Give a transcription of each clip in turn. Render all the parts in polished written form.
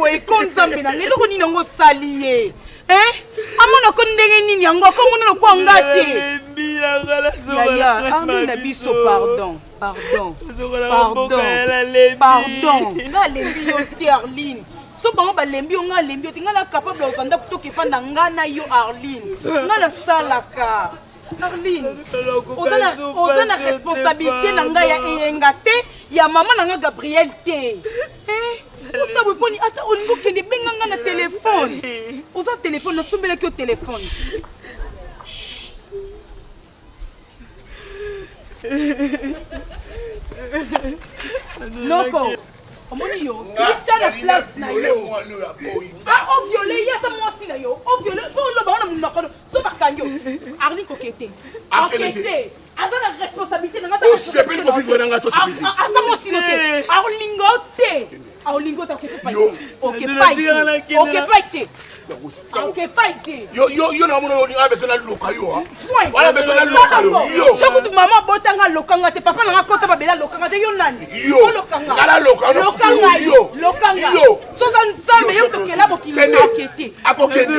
boye konzambe na ngelo koni nango salié. Amona ko ndenge nini yango ko ngona ko ngate. Ya, amina biso pardon. Pardon. Nga lembi yo te Arline. So bango ba lembi yo nga lembi yo te nga na capable ozanda kutoka fanda nga na yo Arline. Nga na salaka. Arline, oza na responsabilité na nga ya eyenga te, ya mama na nga Gabriel te. Osa weponi ata olingo kende benga nga na téléphone. Oza téléphone na sombela ki o téléphone. Noko, omoni yo, kicha na place na yo. O violé, yasa mwasi na yo. O violé, po lo ba ona munoko. So bakanyo. Arline kokete. Kokete. Aza na responsabilité na nga. O sepe ko vivre na nga to sepe. Asa mwasi no te. Arlingo te. Arlingo ta okepe pa. Okepe pa te. Yo na mona on a besoin de loka yo. Wala besoin de loka yo. Soko tu mama botanga lokanga te papa na nga kota babela lokanga te yo nani? Yo lokanga. Ala lokanga. Yo. Lokanga. So dan nzambe yo tokela bokili akete. Akokende.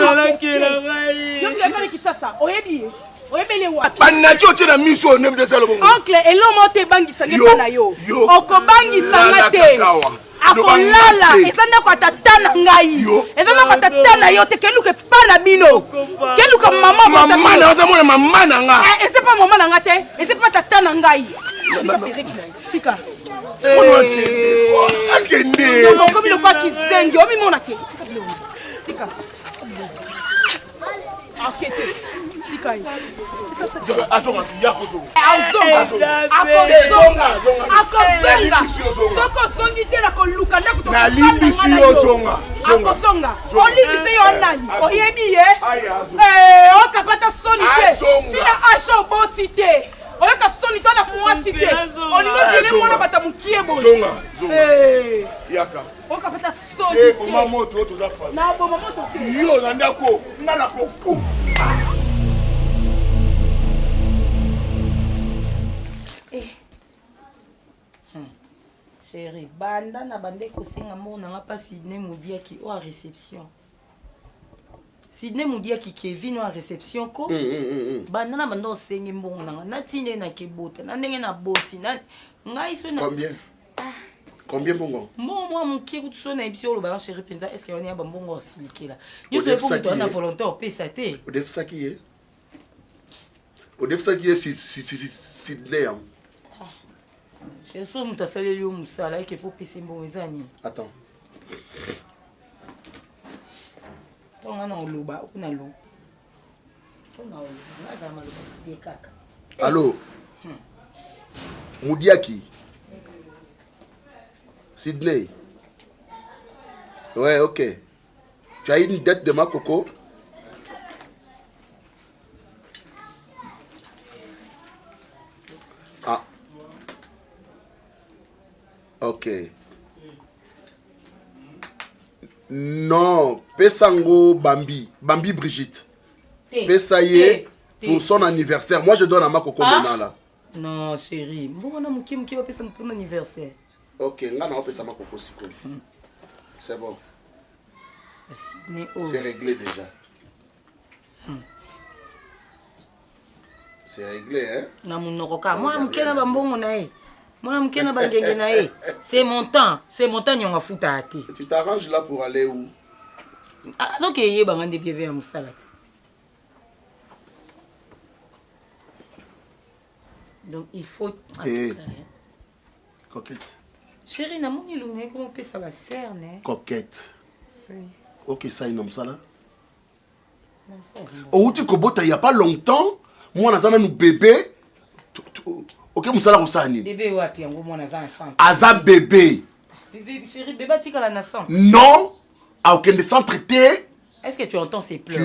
Yo ngekale kishasa. Oyebi. Oyebele wapi? Banacho tena miso ne mtesa lo bongo. Oncle elomo te bangisa ngepa na yo. Okobangisa ngate. Akolala ezanda kwa tata na ngai. Ezanda kwa tata na yo te keluke pa na bino. Keluka mama mama na ozamona mama na nga. C'est pas maman na nga te. C'est pas tata na ngai. Sika. Akende. Yo komi lo kwa kizengi omi mona ke. Sika. Akete. Sika. Azonga yako zo. Akozonga. Soko zongi te na koluka na kutoka. Na limbisi yo zonga. Akozonga. Olimbisi yo nani? Oyebi ye? Okapata soni te. Tina asho boti te. Oyoka soni to na mwasi te. Olingo kile mwana bata mukie bo. Zonga. Yaka. Okapata soni te. Boma moto to za fa. Na boma moto te. Yo na ndako. Ngala ko ku. Chérie, banda na bande kosenga mona nga pa Sidney Moudiaki o a réception. Sidney Moudiaki Kevin o a réception ko. Banda na bande osenga mbongo na nga na tinde na kebota na ndenge na boti na ngai so na. Combien? Combien bongo? Moi mon ki kutu na ebisi o lo ba chérie penza est-ce que on y a bongo silikela. Yo fe pour toi na volontaire pesa te. O def ça qui est? O def ça qui est Sidney. Je suis un tassale lié au moussala et qu'il faut passer bon les années. Attends. On a un loba, on a l'eau. On a l'eau. Allô? Moudiaki? Sidney? Ouais, ok. Tu as une dette de ma coco? Ah. Ok. Non, Pesango Bambi. Bambi Brigitte. Pesaye pour son anniversaire. Moi, je donne à ma coco maintenant là. Non, chérie. Bon, on a mon qui va payer pour mon anniversaire. Ok, on va payer ma coco si. C'est bon. C'est réglé déjà. C'est réglé, hein? Non, mon roca. Moi, je suis un bon naï. Moi, je suis un bon naï. C'est mon temps. C'est mon temps, on va foutre à ti. Tu t'arranges là pour aller où? Ah, donc, il y a des bébés à Moussalat. Donc, il faut. Coquette. Chérie, n'a mon illuminé, comment on peut ça va cerner? Coquette. Oui. Ok, ça, il nomme ça là. Au tu il n'y a pas longtemps, moi, on a un bébé. Ok, Moussala Roussani. Bébé, ouais, puis on va mon sang. Aza bébé. Bébé, chérie, bébé, tu as la naissance. Non, à aucun des centres traité. Est-ce que tu entends ces pleurs?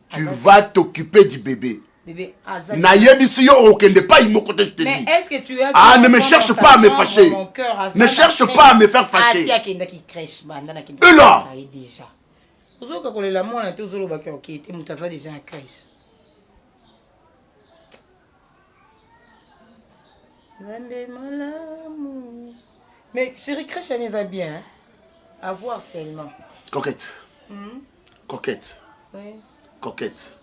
Tu vas t'occuper du bébé. Bébé, Aza. Naïebisi, aucun des pas, il me côté, je te dis. Mais est-ce que tu as. Ah, ne me cherche pas à me fâcher. Ne cherche pas à me faire fâcher. Ah, si, qui crèche, et là? Déjà. Vous avez quand la moine a été aux autres qui étaient moutaza déjà en crèche. Mais chérie, crèche, elle est bien. À voir seulement. Coquette. Coquette. Oui. Coquette.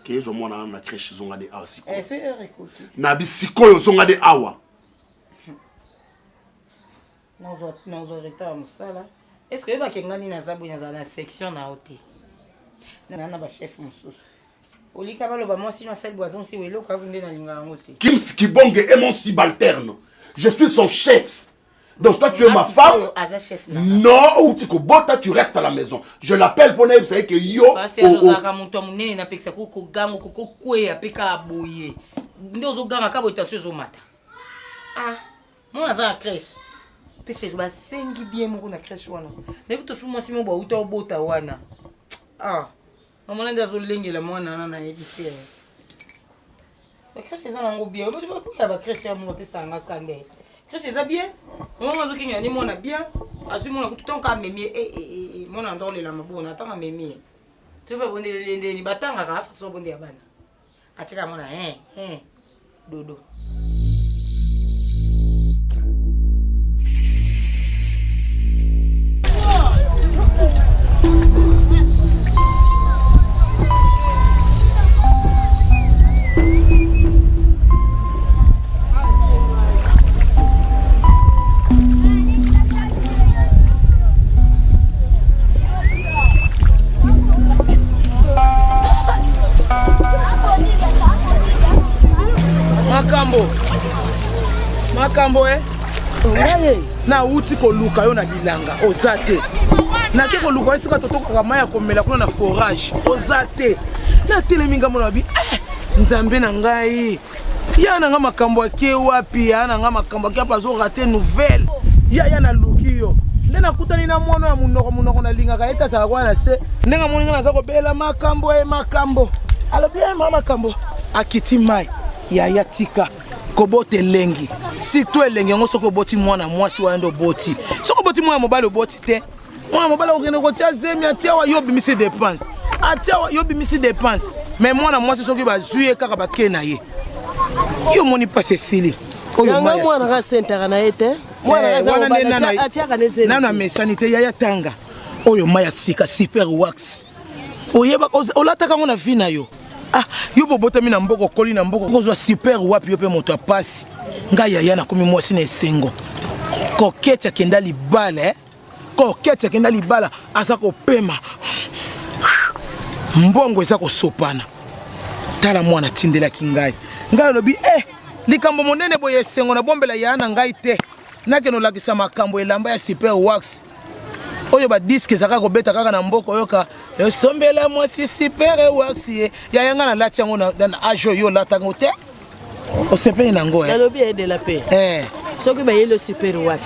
Kezo mwana na crèche zonga de awa siko. C'est écoute. Na bisiko zonga de awa. Non, retard musala. Est-ce que ba kengani na zabu na section na hôtel? Na ba chef mususu. Olika baloba moi si na sel boison si welo ka vunde na linga ngote. Kim Skibonge est mon subalterne. Je suis son chef. Donc toi tu es ma femme. Non, ou tu bota tu restes à la maison. Je l'appelle pour dire que yo. Parce que ozaka muntu munene na pekisa ko gango ko kwe apeka aboye. Ndozo ganga ka boitation zo mata. Ah, moi za crèche. Pese ba sengi bien mo na crèche wana. Mais to suma simo ba uta obota wana. Ah. Maman ndazo lengela mwana na éviter. La crèche eza nango bien. Obo ba ba crèche ya mo pesa nga kande. Crèche eza bien. Maman zo kinga ni mwana bien. Azu mwana kutonka memi mwana ndole la mabona tanga memi. Tu vas bonde ni batanga ka so bonde ya bana. Achika mwana dodo. Makambo na uti koluka yo na bilanga ozate na ke koluka esika totoka maya komela kuna na forage ozate na teleminga mona bi nzambe na ngai ya na nga makambo ake wapi ya na nga makambo ake pazo rater nouvelle ya na luki yo nde nakutani na mwana ya munoko na linga ka eta sa kwa na se ndenga moninga na za ko bela makambo makambo alo bien makambo akiti mai ya tika kobote lengi si to elengi ngo soko boti mwana mwasi wa ndo boti soko boti mwana mobile boti te mwana mobile okene ko tia zemi atia wa yo bimisi dépense atia wa yo bimisi dépense mais mwana mwasi soki ba zuye kaka ba kena ye yo moni pas Cécile oyo mwana ka sentaka na ete mwana ka atia ka nezeli nana mesanité ya tanga oyo maya sika super wax oyeba olataka ngona vina yo ah yo bobota mina mboko koli na mboko kozwa super wapi yo pe moto apasi ngai yaya na komi mwasi na esengo kokete akenda libala kokete akenda libala asa kopema mbongo eza kosopana tala mwana tindelaki ngai lobi likambo monene boye esengo na bombela yaya na ngai te nakeno lakisa makambo elamba ya super wax oyo ba disque ezaka kobeta kaka na mboko yoka esombela mwasi super wax yaya nga na lati yango na ajo yo latango te osepeli nango nalobi aide la paix soki bayeli super wax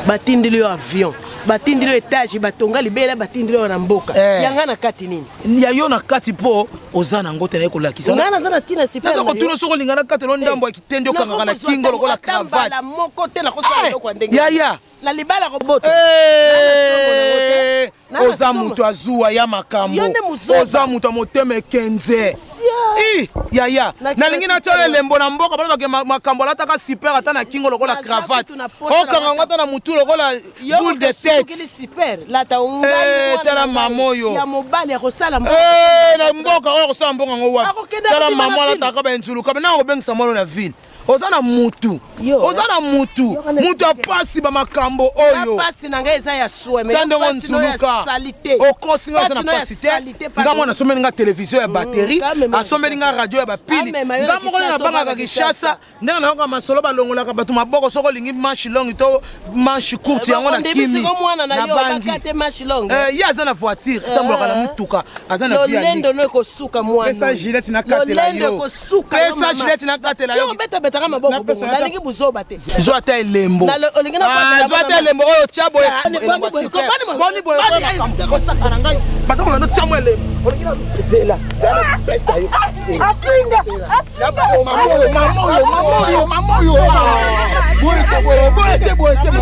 batindili yo avion batindili yo etage batonga libela batindili yo na mboka yanga na kati nini ya yo na kati po oza nango te na ekolakisa nga naza na tina super naza kotuna soko linga na kati lo ndambo ya kitendi okangaka na kingo lokola cravate moko te na kosala eloko ya ndenge yaya na libala koboto oza mutu azuwa ya makambo oza mutu amotema ekenze yaya nalingi natya elembo na mboka balobake makambo alataka super ata na kingo lokola cravate okanga ngo ata na mutu lokola boule de tête tala mama oyo ya mobali ya kosala na mboka oyo kosala mbongo yango wapi tala mama alataka benzuluka bena kobengisa mwana na ville oza na mutu mutu apasi ba makambo oyo apasi na ngai eza ya suwe mais tande apasi no ya salite okosi nga eza na pasi te nga mwana asomeli nga televizio ya bateri asomeli nga radio ya bapili nga moko na bangaka Kinshasa ndenge nayoka masolo balongolaka bato maboko soko olingi manche longue to manche courte yango na kimi na bangi ye aza na voiture etambolaka na mutuka aza na lolendo no ekosuka mwana pesa gilete nakatela yo pesa gilete nakatela yo betaka maboko bongo nalingi buzoba te zo ata elembo zo ata elembo oyo tia boye boni boye kosakana ngai batakola no tia mo elembo olingi na zela zela beta yo asinga mamoyo boye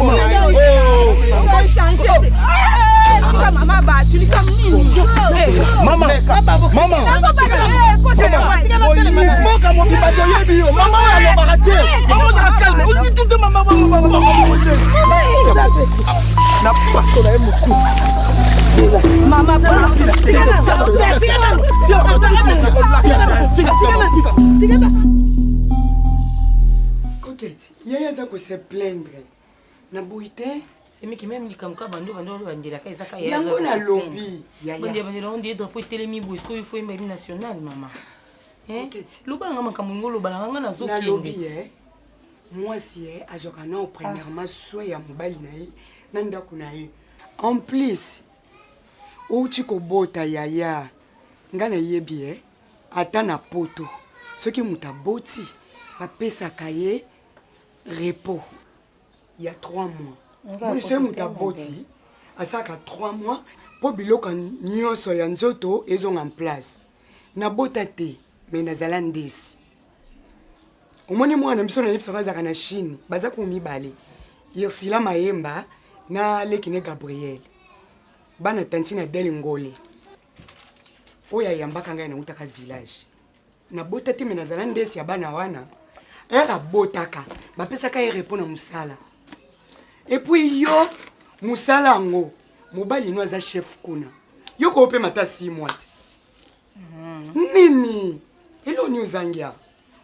mama changer mama ba tu likam nini mama moka mo bibazo yebi yo mama ya barate mama za calme on dit tout mama na paso na ye motu. Mama, Coquette, yaya za ko se plaindre. Na boite? C'est mais qui même les comme bando bandela ka ezaka ya. Yango na lobby. Yaya. Bandela on dit drapeau telemi bosko il faut une marine nationale maman. Hein? Lobanga makamungo lobanga na zo kende. Na lobby moi si azoka na premièrement soin ya mobali na ye na ndako na ye. En plus outi ko bota yaya. Ngana yebi ata na poto. Soki muta boti ba pesa kaye repos. Il y a 3 mois. Mon soeur muta boti asaka 3 mois pour biloko nyonso ya nzoto ezong en place. Na bota te mais na zalandesi. Omoni mwana mbiso na yebisa bazaka na Chine, baza ko mibale. Yersila Mayemba na Lekine Gabriel. Bana tantina Delingole. Oya yambaka ngai na utaka village. Na bota te mais na zalandesi ya bana wana. Era botaka, ba pesa ka répond na musala. Et puis yo musala ngo, mobali no aza chef kuna. Yo ko pe mata 6 mois. Nini? Elo ni uzangia.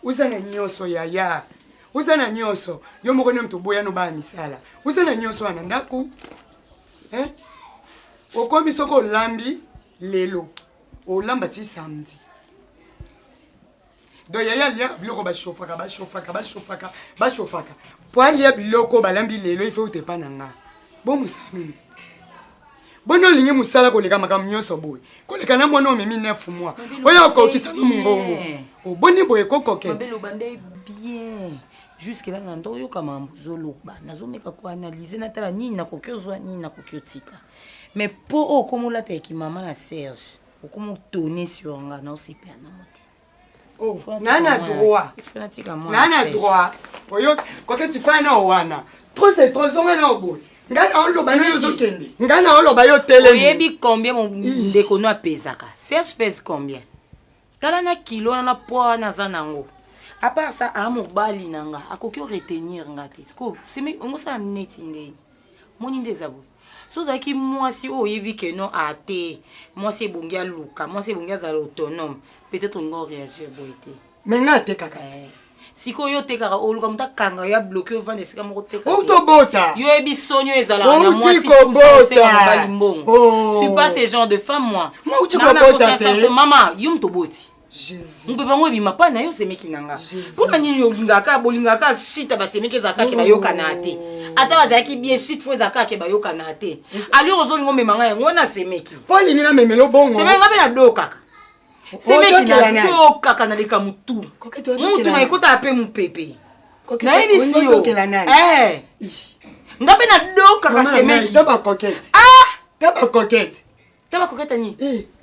Uzana nyoso yaya. Uzana nyoso. Yo moko ne mtu boya no ba misala. Uzana nyoso ana ndaku. Okomi soko lambi lelo. O lamba ti samedi. Do yaya lia biloko ba chofaka. Po alia biloko balambi lelo il faut te pananga. Bon musami. Bono lingi musala ko leka makam nyoso boy. Ko leka na mwana memi 9 mois. Oya ko kisa mungongo. O boni boy ko coquette. Mabelo bande bien. Jusque là nando yo kama mbuzolo ba. Nazomeka ko analyser na tala nini na kokyozwa nini na kokyotika. Mais po o komola te ki mama na Serge. O komo tourner sur nga na osepe na moti. Oh, nana droit. Nana droit. Oyo coquette fana wana. Trop c'est trop zonga na boy. Ngana on loba no zo kende. Ngana on loba yo tele. Oyebi combien mon ndeko no apesaka? Serge pèse combien? Tala na kilo na poids na zanango. À part ça, à mon bali nanga, à quoi retenir ngate. Sko, c'est mais on ça net inde. Mon inde zabo. So za ki moi si oyebi que non ate. Moi c'est bongia luka, moi c'est bongia za autonome. Peut-être on va réagir boité. Mais ngate kakati. Siko yo tekaka oluka muta kanga ya bloqué au vendre sika moko teka. Auto bota. Yo ebi sonyo ezala na moi si bota. Je suis pas ce genre de femme moi. Moi uti ko bota te. Maman, yum to boti. Jésus. Mpe bango ebi mapa na yo semeki nanga. Pour nani yo lingaka bolingaka shit ba semeki zaka ke ba yo kanate. Ata bazaki bien shit fo zaka ke ba yo kanate. Ali ozolingo memanga yango na semeki. Paul ni na memelo bongo. Semenga be na do kaka. Semeki na do kaka na leka mutu. Mutu na ekota ape mupepe. Na ebi si yo. Ngabe na do kaka semeki. Taba coquette. Taba coquette. Taba coquette ni.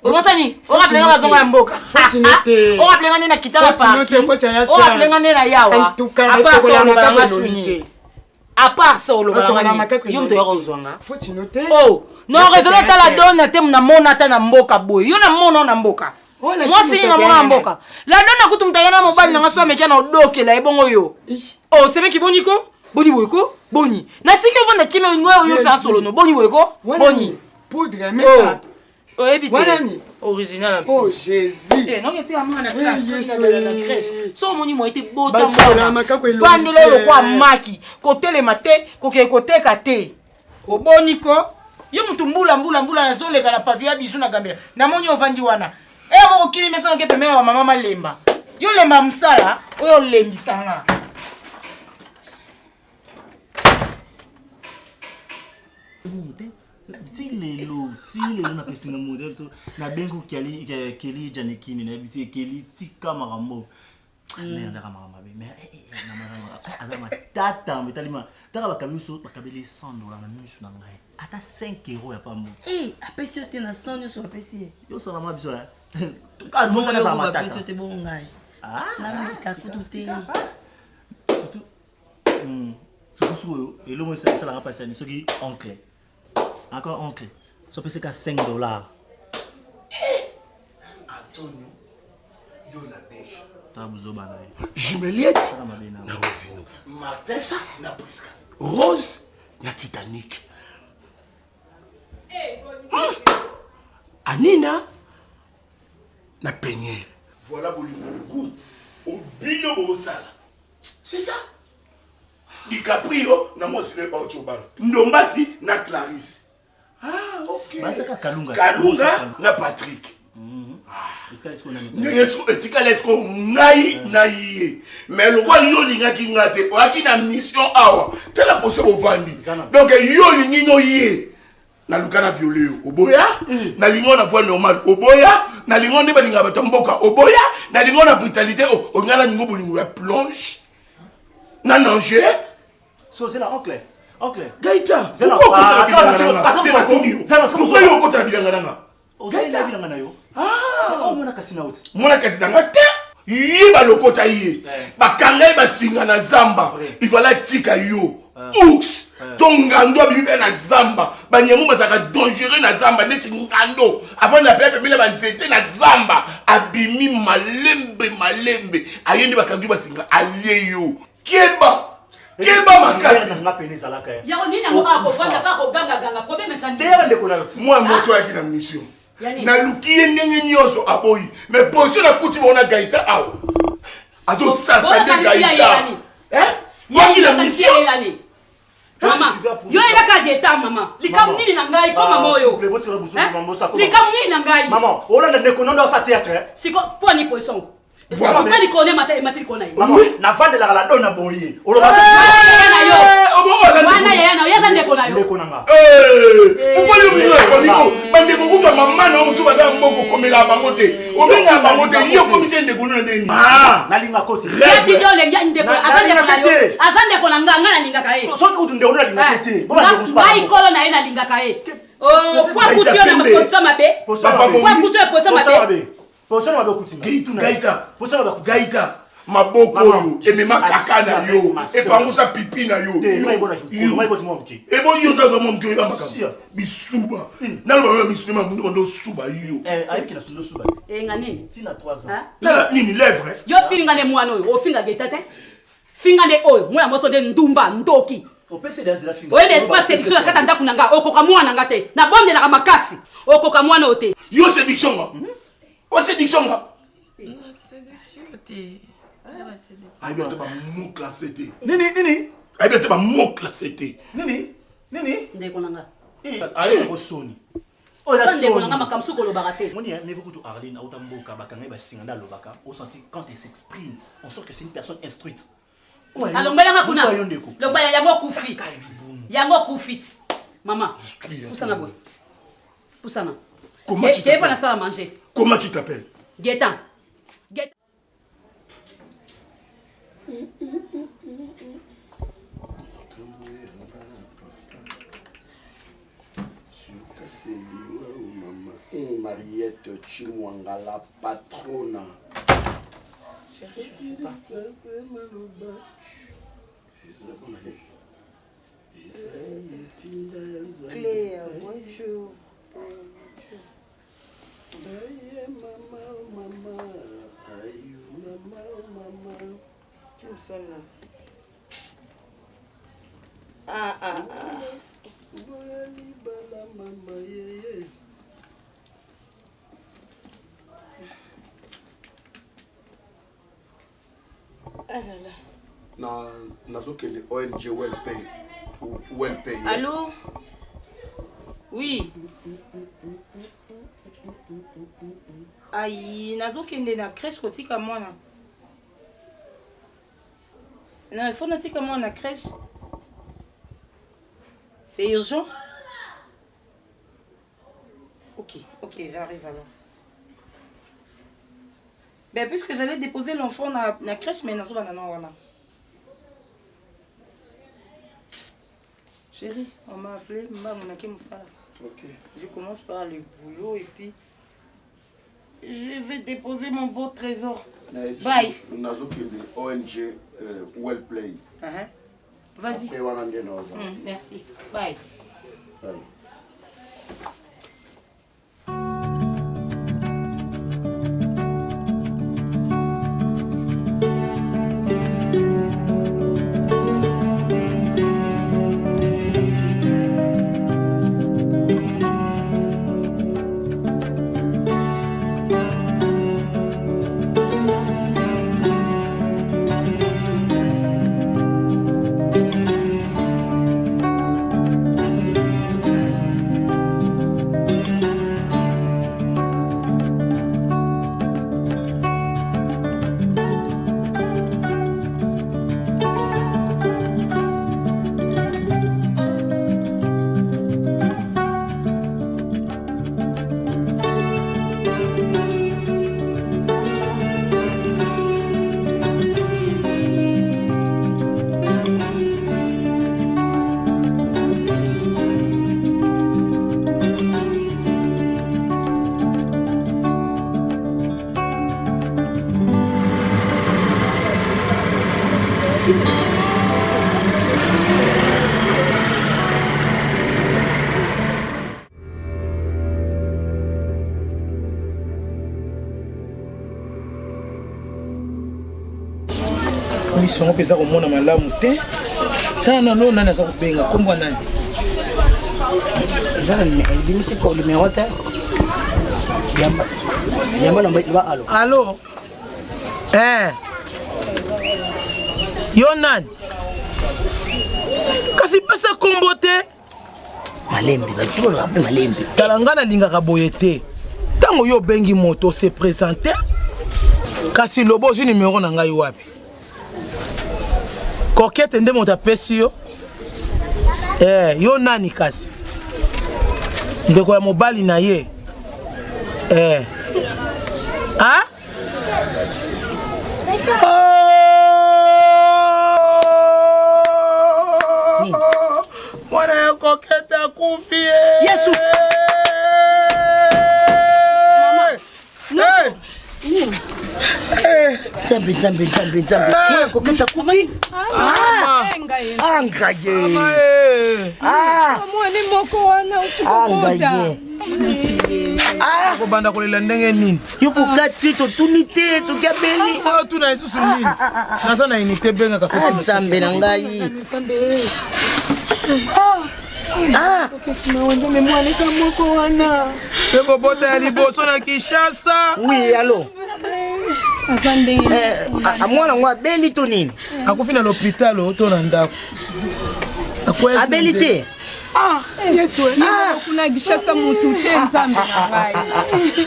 Omosani, on rappelle nga bazonga mboka. On rappelle nga na kitala pa. On rappelle nga na yawa. En tout cas, ça ko la makako lolite. À part ça, le balangani. Yom to yoro zwanga. Faut tu noter. Oh, non raison ta la donne tem na mona ta na mboka boy. Yo na mona na mboka. Moi si na mona mboka. La donne kutum tayana mobali na so ameka na odokela ebongo yo. Oh, c'est meki boniko? Boni boyko? Boni. Na tike vanda kime ngoyo yo sa solo no. Boni boyko? Boni. Poudre mais Oh, ebite. Wanani? Original. Oh Jésus. Eh, non yeti amana na crèche. So moni mo été bota mona. Fandele lo kwa maki. Kotele mate, koke kate. Oboniko. Yo mutu mbula na zole kala pavia bijou na gambela. Na moni ovandi wana. Eh mo okili mesana ke pemela wa mama malemba. Yo lemba msala, oyo lembisanga. Tilelo na pesinga modèle so na bengo keli janekini na bisi keli tika marambo merde kamama mais na marama azama tata metalima taka bakamiso bakabele $100 na misu na ngai ata 5 € ya pamu apesi te na 100 so apesi yo so na mabiso ka no kana sama tata apesi te bon ngai na mi ka kutu te surtout et l'homme ça la passer ce qui oncle encore oncle so pese ka $5 Antonio yo la beige tabuzobana Juliette na Rosino Martin na Prisca Rose na Titanic Anina na peigné. Voilà bolingo. Au bino bosala. C'est ça. DiCaprio na mosile ba ochobala. Ndombasi na Clarisse. Ah, OK. Basaka Kalunga. Kalunga na Patrick. Etikala esko ngai na ye. Mais le roi yo linga ki ngate, o aki na mission awa. C'est la position au vandi. Donc yo lingi no ye. Na lukana violé oboya, na lingo na voix normale oboya, na lingo ne balinga batamboka oboya, na lingo na brutalité o ngala lingo bolingo ya plonge. Na danger. So c'est là oncle. Oncle. Gaïta. Pourquoi yo kota bilanga nanga? Gaïta bilanga na yo. Ah, mona kasina uti. Mona kasina ngate. Yi ba lokota yi. Ba kangai ba singa na zamba. Il fallait tika yo. Oux. Tongando bibi na zamba. Ba nyemu basaka dangereux na zamba neti ngando. Avant la pepe bila ba nzete na zamba. Abimi malembe. Ayendi ba kangi ba singa ale yo. Keba makasi. Ya nini ngoma ko vanda ka ko ganga problème ça ndi. Moi moso yaki na mission. Na lukiye ndenge nyoso aboyi. Mais position na kuti bona Gaïta aw. Azo sasa de Gaïta. Yaki na mission. Mama, yo ela ka deta mama. Likamu nini na ngai koma moyo. Likamu nini na ngai. Maman, olanda ndeko nondo sa théâtre. Siko po ni position. Voilà. Pourquoi ni connaît matin connaît. Maman, na vande la dona boye. Oloba. Na yo. Wana yana, yaza ndeko na yo. Ndeko nanga. Pourquoi le mur est koniko? Bande ko kutwa mama na mutu baza mboko komela bangote. Obenga bangote yo commission ndeko na ndeni. Ah, na linga kote. Ya video le ngia ndeko, azande ko na yo. Azande ko na nganga na linga kae. So ko tunde ona linga tete. Boma ndeko nspa. Ngai kolo na ina linga kae. Oh, kwa kutio na position mabe. Kwa kutio position mabe. Position mabe kutinga. Gaïta. Maboko yo, emema kaka na yo, epangusa pipi na yo. Ebo yo daga momke yo makaka. Bisuba. Na lo ba misuma ndo suba yo. Ayiki na sundo suba. Nganini? Tina 3 ans. Na nini lèvre? Yo finga ne mwana oyo, o finga Gaïta. Finga ne oyo, mwana moso de ndumba ndoki. O pese de nzela finga. Oyo espace séduction kata ndaku nanga, okoka mwana ngate. Na bombe na makasi. Okoka mwana ote. Yo séduction nga. O séduction nga. Séduction te. Aïe bien te ba mot classé te. Nini. Aïe bien te ba mot classé te. Nini. Ndeko nanga. Ayo ko soni. O la Ndeko soni. nanga makamsu ko lobaka te. Moni ne vous to Arline autant mboka bakanga ba singa na lobaka. Au senti quand elle s'exprime, on sent que c'est une personne instruite. Alors mbelanga kuna. Loba yango kufi. Yango kufi. Mama. Poussana boy. Poussana. Comment tu t'appelles? La salle à manger. Comment tu t'appelles? Gaëtan. Mariette Chimwanga, la patrona. Je suis partie. Claire, bonjour. Qui me sonne là? Ah. Ah là là. Nazokele ONG well pay. Allô? Oui. Aïe, nazokende na crèche kotika mwana. Non, il faut natika mwana na crèche. C'est urgent? Ok, j'arrive alors. Ben, puisque j'allais déposer l'enfant dans la crèche, mais nazo banana wana. Chérie, on m'a appelé, Ok. Je commence par le boulot et puis je vais déposer mon beau trésor. Bye. Nazokele ONG well play. Vas-y. Merci. Bye. Bye. mission pesa komona malamu te kana no nani aza kobenga kombo nani ezana ebimisi ko numéro te yamba na ba alo allo yo nani kasi pesa kombo te malembe bachukolo ape malembe tala nga nalingaka boye te ntango yo obengi moto se présente kasi lobo ozwi numéro na ngai wapi kokete nde moto apesi yo yo nani kasi ndeko ya mobali na ye mwana ya kokete akufi yesu Nzambe mwana koketa kufi angaye mwana moko wana angaye kobanda kolela ndenge nini yo bokati totuni te soki abeli tuna lisusu nini naza na unité bengaka nzambe na ngai ekobota ya liboso na Kinshasa oui allo mwana ngo abeli to nini akufi na l'hôpital to na ndako abeli te yesu kuna Kinshasa mutu te nzambe na ngai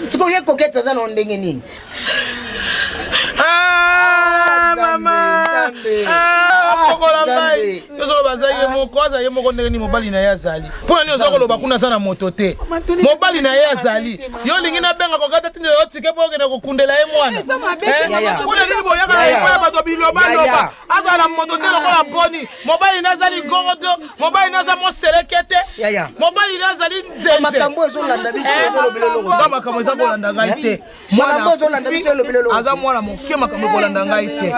sikoye koketa za na ndenge nini mama kokola ngai yoso bazali moko azali moko ndenge ni mobali na ye azali mpona nini oza koloba kuna aza na moto te mobali na ye azali yo olingi nabenga kokata tindela yo tike mpo okende kokundela ye mwana kuna nini boyaka na ekoya bato bilobaloba azala na moto te lokola mponi mobali na azali godo mobali na aza moseleke te mobali na azali nzenze makambo ezolanda biso nga makambo eza kolanda ngai te aza mwana moke makambo ekolanda ngai te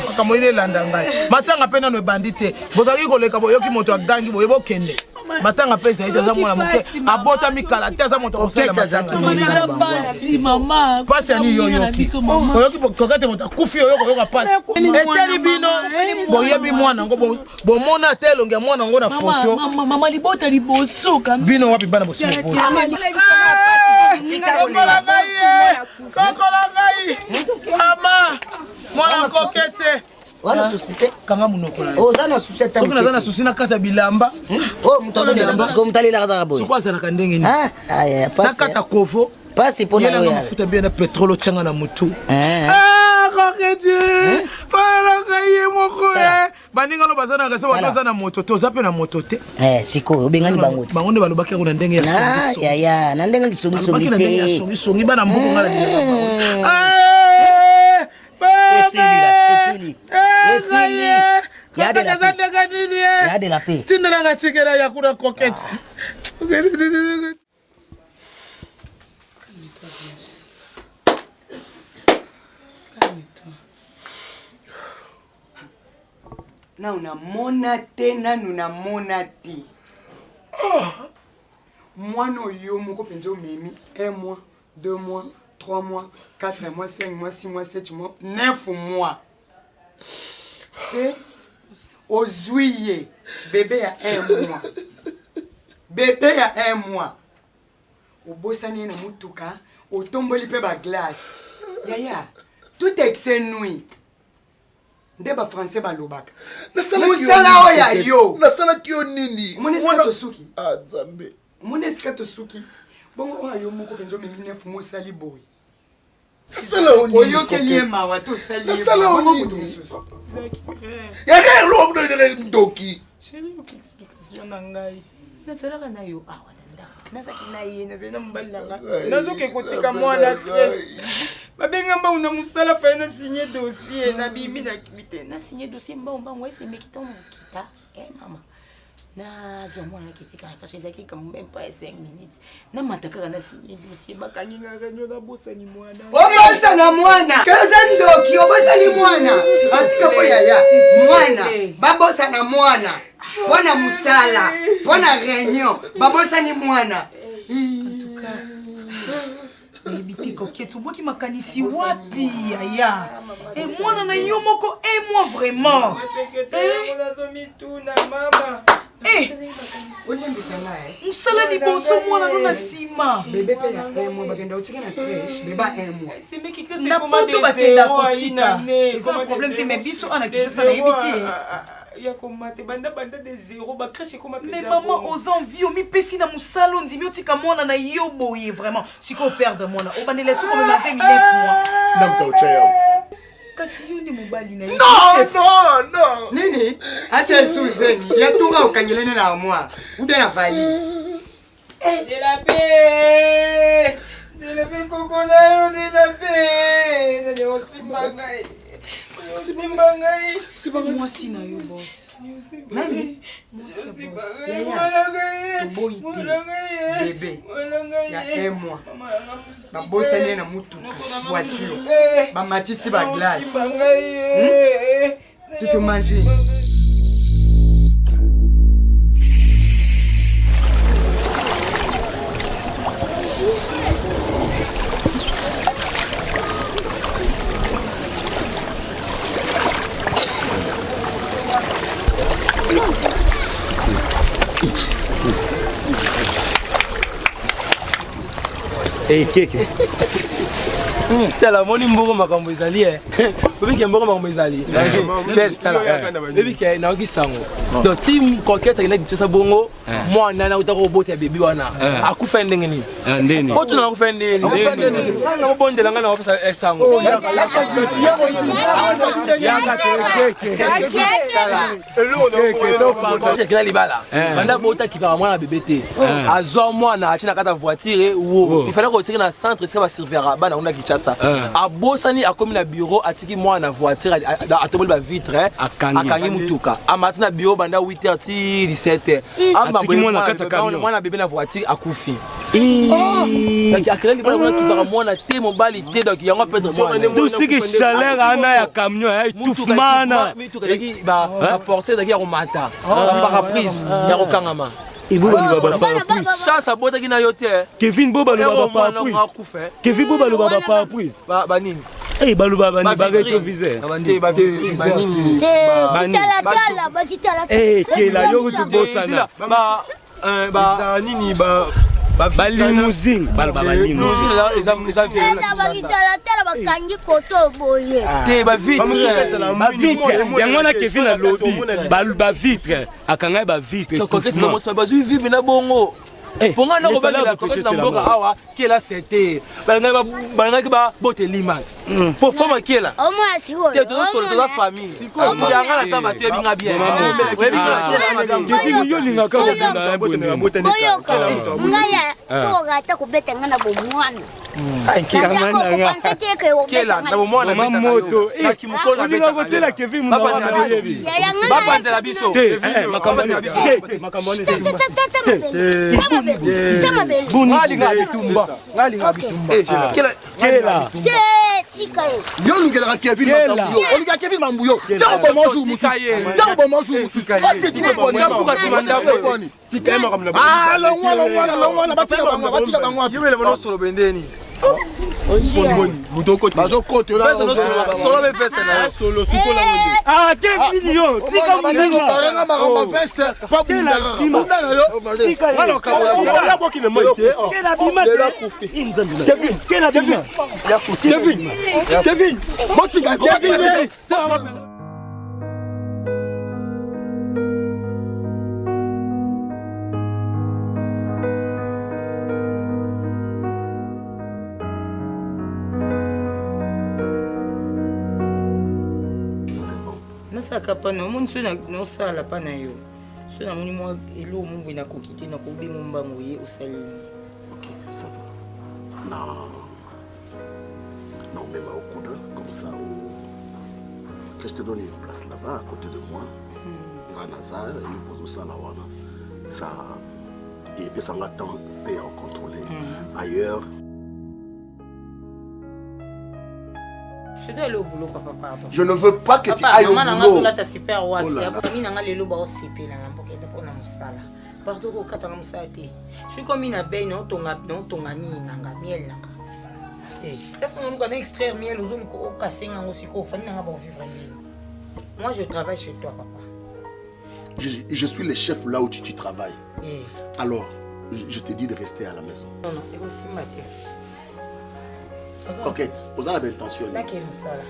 makambo ine elanda ngai matanga mpe nano ebandi te bozalaki koleka boyoki moto agangi boye bokende matanga mpe ezali te aza mwana moke abotami kala te aza moto akosala matanga pasi ani yo oyoki oyoki kokate moto akufi oyoka oyoka pasi eteli bino boyebi mwana ngo bomona te elongi ya mwana ngo na foto mama libota liboso bino wapi bana bosimo bosi kokola ngai mama mwana kokete wana société kanga munoko na oza na société soki naza na susi na kata bilamba mutalila kazaka boye soko azalaka ndenge nini nakata kovo pasi mpona yelanga mafuta bia na petrole otyanga na motu kokete palaka ye moko baninga lo bazanaka se bato baza na moto te oza mpe na moto te sikoyo obengani bango te bango nde balobaki yango na ndenge ya songisongi na ndenge lisongisongi te songisongi bana mbuku nga na lingaka bango yade la paix tindelanga tikela ya kuna kokete na unamona te nanu namona te mwana oyo moko mpenza omemi 1 mois 2 mois 3 mois 4 mois 5 mois 6 mois 7 mois 9 mois pe ozwi ye bebe ya 1 mois bebe ya 1 mois obosani ye na mutuka otomboli mpe baglace yaya tout exenui nde bafrançais balobaka mosala oyo ya yo nasalaki yo nini omona esika tosuki nzambe omona esika tosuki bongo oyo yo moko mpenza omemi 9 mosali boye oyokeli ye mawa tosali bongo moto mosusu yaka eloko ndoki nazalaka na yo awa na ndako nazaki na ye nazali na mobali na nga nazoke kotika mwana te babenga mbangu na mosala faye na signe dossier na bimi na kibite na signe dossier mbangu esemeki to mokita mama nazwa mwana naketikaka kashe ezalaki kama même pas 5 minutes namata kaka na signe dossier bakangi ngaka nyo nabosani mwana obosana mwana keza ndoki obosani mwana atika po yaya mwana babosana mwana mpona mosala mpona réunion babosani mwana te coquette oboki makanisi wapi aya mwana na yo moko moi vraiment mosala liboso mwana no na nsima na poto bakenda kotika eza problème te mais biso ana kishasa nayebi te mais maman aux envies omipesi na mosala ondimi otika mwana na yo boye vraiment sikoyo perdre mwana obandela soko memaze 9 mois namta ochaya kasi yo nde mobali na yo non nini acha esuzeni yatunga okangelene na moi ou bien la valise de la paix koko na yo de la paix de osimbangai mwasi na yo boss nani mwasi ya boss toboyi te bébé ya moi babosani na mutuka voiture bamatisi baglace tu te manges Hey, keke. Tala moni mboko makambo ezali obiki mboko makambo ezali yes tala obiki na okisango donc team coquette ina kitsa bongo mwana na utako bota bébé wana akufa ndenge ni ndeni otu na akufa ndeni na obondela ngana ofisa esango keke libala banda bota kipara mwana bébé te azwa mwana achina kata voiture wo il fallait ko tire na centre ça va servir bana on a kichasa abosani akomi na bureau atiki mwana voiture atomoli ba vitre akangi mutuka amati na bureau banda 8h ti 17h atiki mwana kata camion mwana bébé na voiture akufi donc akela libala kuna kipara mwana te mobali te donc yango peut être mwana tout ce qui chaleur ana ya camion étouffe mana mituka ki ba porter daki ya komata ba paraprise ya kokangama Ibuba ni baba parapluie. Chance à bota kina yote. Kevin Boba ni baba parapluie. Kevin Boba ni baba parapluie. Ba nini? Eh baluba ba ni baga to viseur. Ba nini? Eh kela yo tu bosana. Ba nini ba ba limousine. Ba limousine là ils bakangi koto boye. Te ba vitre. Ba vitre. Yango na Kevin na lobby. Ba vitre. Akanga ba vitre. Coquette na mosa ba zui vibe na bongo. Ponga na ko la coquette na mboka awa kela c'était. Balanga ki ba bote limate. Pour forma kela. O moi siko. Te to solo to la famille. Yanga na samba te binga bien. Webi na solo madame. Kevin yo linga ka na bote na bote ni. Ngaya so gata ko betanga na bomwana. Kela na bomwana na moto. Na kimuko na beta. Ko tela Kevin mo. Baba nzela biso. Makamani. Makamani. Chama beli. Ngali ngabi tumba. Ngali ngabi tumba. Kela. Chika yo ngela Kevin makambuyo. Oliga Kevin mambuyo. Tiens bon bonjour musu. Tiens bon bonjour musu. Ndambuka simanda ko. Sikema kamna. Ah longwa batika bangwa. Yewele bono solo bendeni. Mutoko bazo kote la. Solo be feste na. Solo suko la monde. Ah Kevin yo. Tika munga. Barenga maramba feste. Pa bunda. Bunda na yo. Tika. Alors kabola. Ya boki ne moite. Kela bima te. Inzambila. Kevin. Kela bima. Kevin. Motika Kevin. nasaka pana omoni so nosala pa na yo so namoni mwa elo mongwe nakoki te nakobenga mbango ye osaleli. Ok, ça va. Non, même au coude, comme ça, que je te donne une place là-bas, à côté de moi. Ganazar, il pose ça là-bas. Ça, et puis ça m'attend à contrôler. Ailleurs. Je dois aller au boulot, papa, pardon. Je ne veux pas que tu ailles au boulot. Papa, super watch. Je pardon, je suis comme une abeille, non, ton ami, miel. Est-ce qu'on connaît extraire miel aux autres au casser en aussi qu'au fan n'a pas vivre. Moi je travaille chez toi papa. Je suis le chef là où tu travailles. Alors, je te dis de rester à la maison. Non, c'est aussi matin. Ok, vous avez l'intention. Là qui est ça là.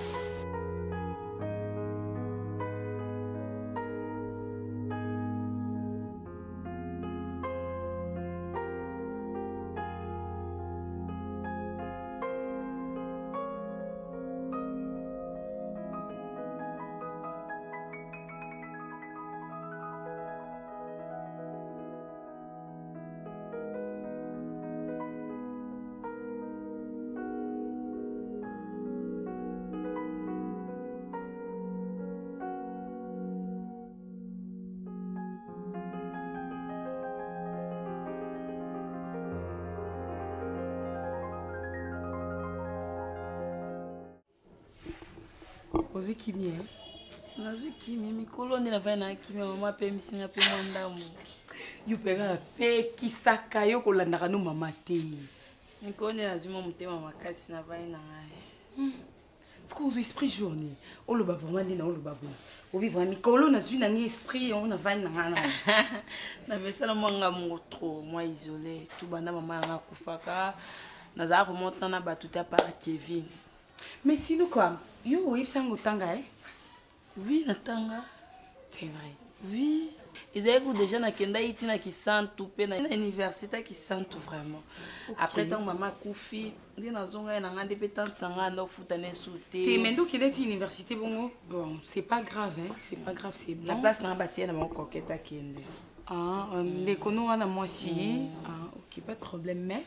Ozi kimi nazo kimi mikolo nde navai na kimi mama pe misinga pe mondamu yo pega pe kisaka yo kolandaka no mama te mikolo nde nazima motema makasi navai na ngai siko ozo esprit journée oloba vraiment nde na oloba boye ovivre mikolo nazwi na ngai esprit on navai na ngai na mesala mwanga mongo trop moi isolé tout banda mama yanga kufaka nazala remonta na bato te par Kevin. Mais sinon quoi, yo oui ça ngotanga oui natanga. C'est vrai. Oui. Ils avaient déjà na kenda iti na kisantu pe na université kisantu vraiment. Après tant maman kufi, ndi nazonga na ngande pe tant sanga ndo futa ne souté. T'es mendo qui est université bongo. Bon, c'est pas grave c'est pas grave, c'est bon. La place na batia na mon coquette kende. Ah, les kono wana moi si. Ah, OK, pas de problème mais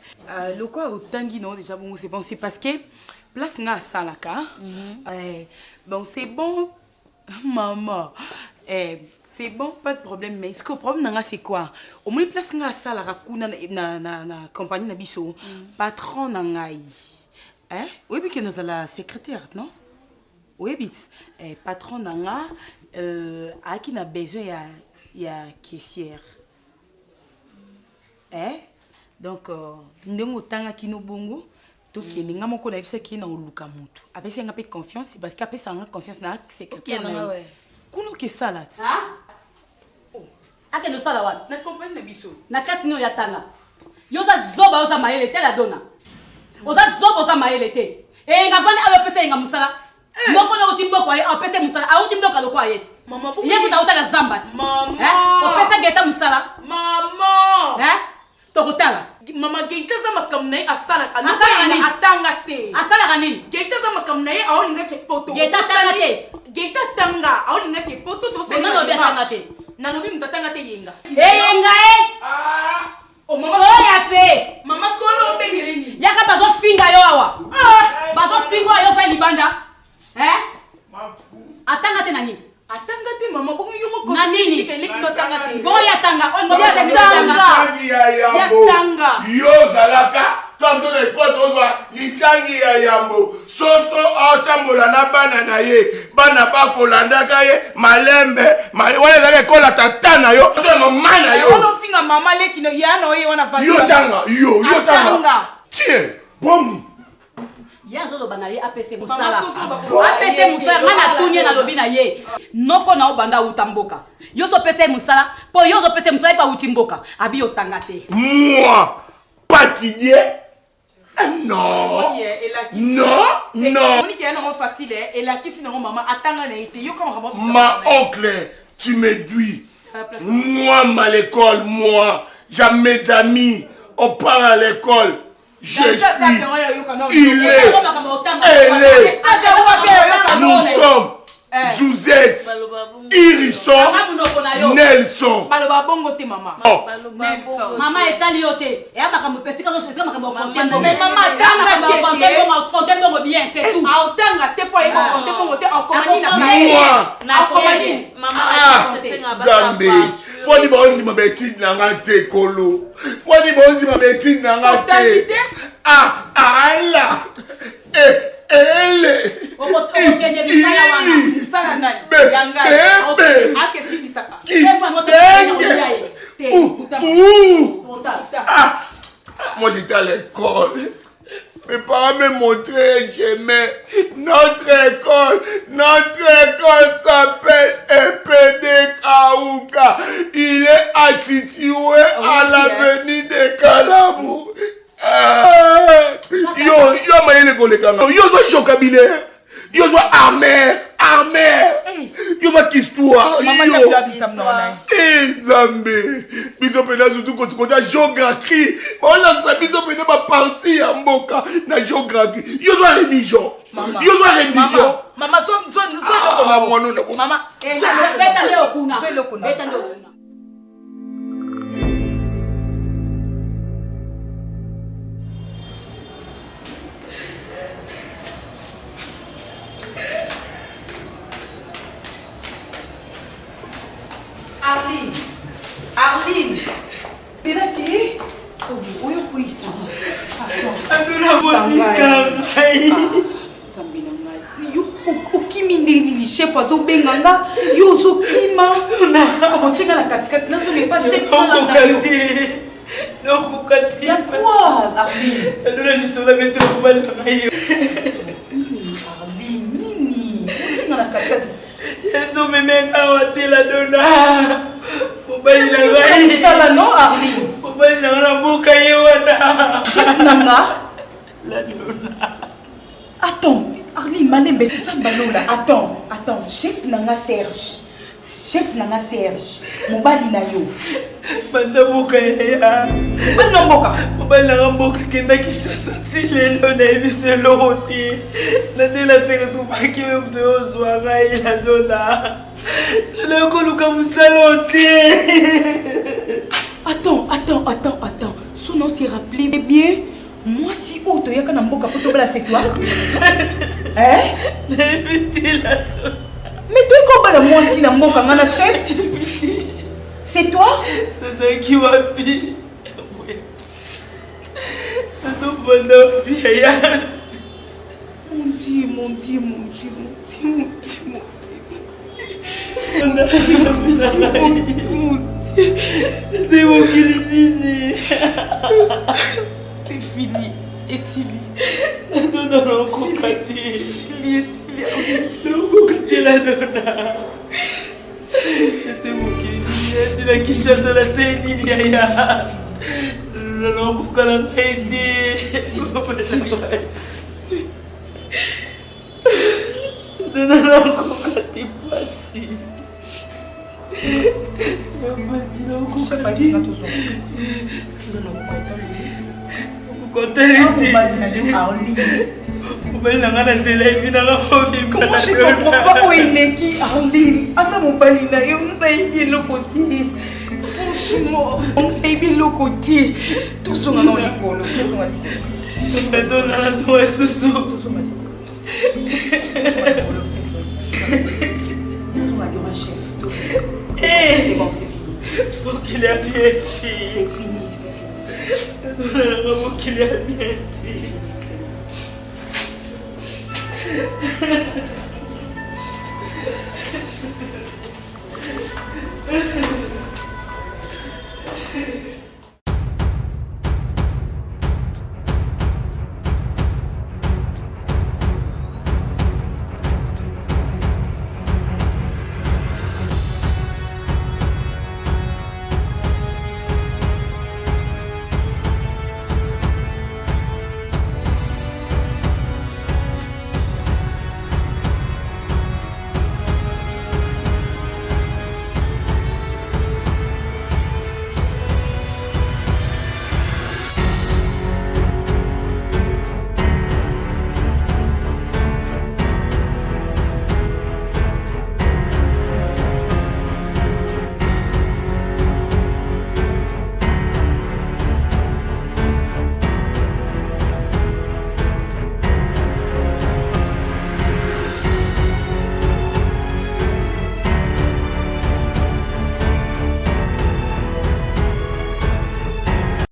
le quoi au tangi non déjà bon c'est bon, c'est parce que place nga salaka. Bon, c'est bon maman. C'est bon, pas de problème mais ce que le problème nanga c'est quoi? Au moins place nga salaka kuna na compagnie na biso patron nangai. Oui puis que nous la secrétaire, non? Oui bit. Patron nanga a qui n'a besoin il y a caissière. Donc ndongo tanga kino bongo to ki ninga moko na bisa ki na oluka mutu. Apesi nga pe confiance parce que apesi nga confiance na secrétaire na. Kuno ke salat. Ake no sala wana. Na comprendre na biso. Na kasi no ya tanga. Yoza zoba oza mayele te la dona. Oza zoba oza mayele te. Nga vana alopesa nga musala. Moko na utimbo kwa apesa musala. A utimbo ka lokwa yeti. Mama bu. Yeko ta utala zambati. Mama. Opesa geta musala. Mama. Tokotala. Mama geita za makamnai asala kanini atanga te. Asala kanini? Geita za makamnai aolinga ke poto. Geita tanga te. Geita tanga aolinga ke poto to se. Nano be tanga te. Nano bi mtatanga te yenga. Yenga Oh mama ya fe. Mama solo obengeleni. Yaka bazo finga yo awa. Bazo finga yo fa libanda. Atanga te nani? Atanga te mama bongo yo moko. Nani? Kelekino tanga te. Bongo ya tanga. On ya tanga. Yo zalaka. Tanzo de koto wa litangi ya yambo. Soso atambola na bana na ye. Bana ba kolandaka ye malembe. Wale zake kola tatana yo. Tama mana yo. Ono finga mama lekino yana oye wana vasi. Yo tanga. Yo tanga. Tiens, bomi. Yazo loba na ye apese musala. Apese musala ngana tunye na lobi na ye. Noko na obanda utamboka. Yo so pese musala, po yo so pese musala pa utimboka. Abi yo tanga te. Moi, Patinier. Non. Non. Non. Ma oncle, tu m'éduis. Moi, à l'école, moi, jamais d'amis. On part à l'école. Je suis. Il est. Elle est. Nous sommes. Josette, Irisson, Nelson. Maman est allée. Et à ma pesi quand je suis ma mais maman bien c'est tout. Zambi, poni bondi ma betine na ngate kolo. Poni bondi ma betine na ngate. Allah. Elle. Moi j'étais à l'école. Mes parents me montraient jamais. Notre école s'appelle EPD Kaouka. Il est attitué à l'avenue de Kalamou. Yo, maïle kolekanga. Yo so chokabile. Yo so armère. Yo va kistoire. Maman n'a plus abissam non. Zambé. Biso pena surtout quand tu connais géographie. On a ça biso pena ma partie à Mboka na géographie. Yo so religion. Maman. Maman so Maman. Beta leo kuna. Arline, t'es là qui? Oh, yo quoi ça? Okimindeli chef azo benganga yo zo kima na okotinga na katikati naso n'est pas chef na Nokukati. Ya quoi Arline? Adona nisola metro kubali nayo. Arline nini? Okotinga na katikati. Yeso memeka hotela dona. Mobali na ngai. Sala non Arline. Mobali na na boka yewana. Chef nanga. La dona. Attends, Arline Malembe, attends, chef nanga Serge. Mobali na yo. Banda boka ya. Banda boka. Mobali na boka kenda kishasa tilelo na ebiso loti. Na tela sere tu baki mtu ozwa ngai la dona. Sala ko luka musaloti. Attends. Son nom s'est rappelé bien. Moi si auto yaka na mboka poto bala c'est toi. Hein? Mais toi comment moi si na mboka ngana chef? C'est toi? C'est qui wapi? Tout bonne bien. Mon Dieu. C'est mon kilinini. C'est fini. Et Sili? Non, Kokati. Sili. La donna. C'est mon kilinini. Tu l'as qui chasse la scène. Non, pourquoi la paix? Non, Kokati, pas-y. Comment je comprends pas où il est qui Arline? Ah ça mon balina et on va bien le côté. Franchement, on va bien le côté. Tout ça dans l'école, c'est bon, c'est fini. Pour qu'il ait bien dit. C'est fini. Pour qu'il ait bien dit.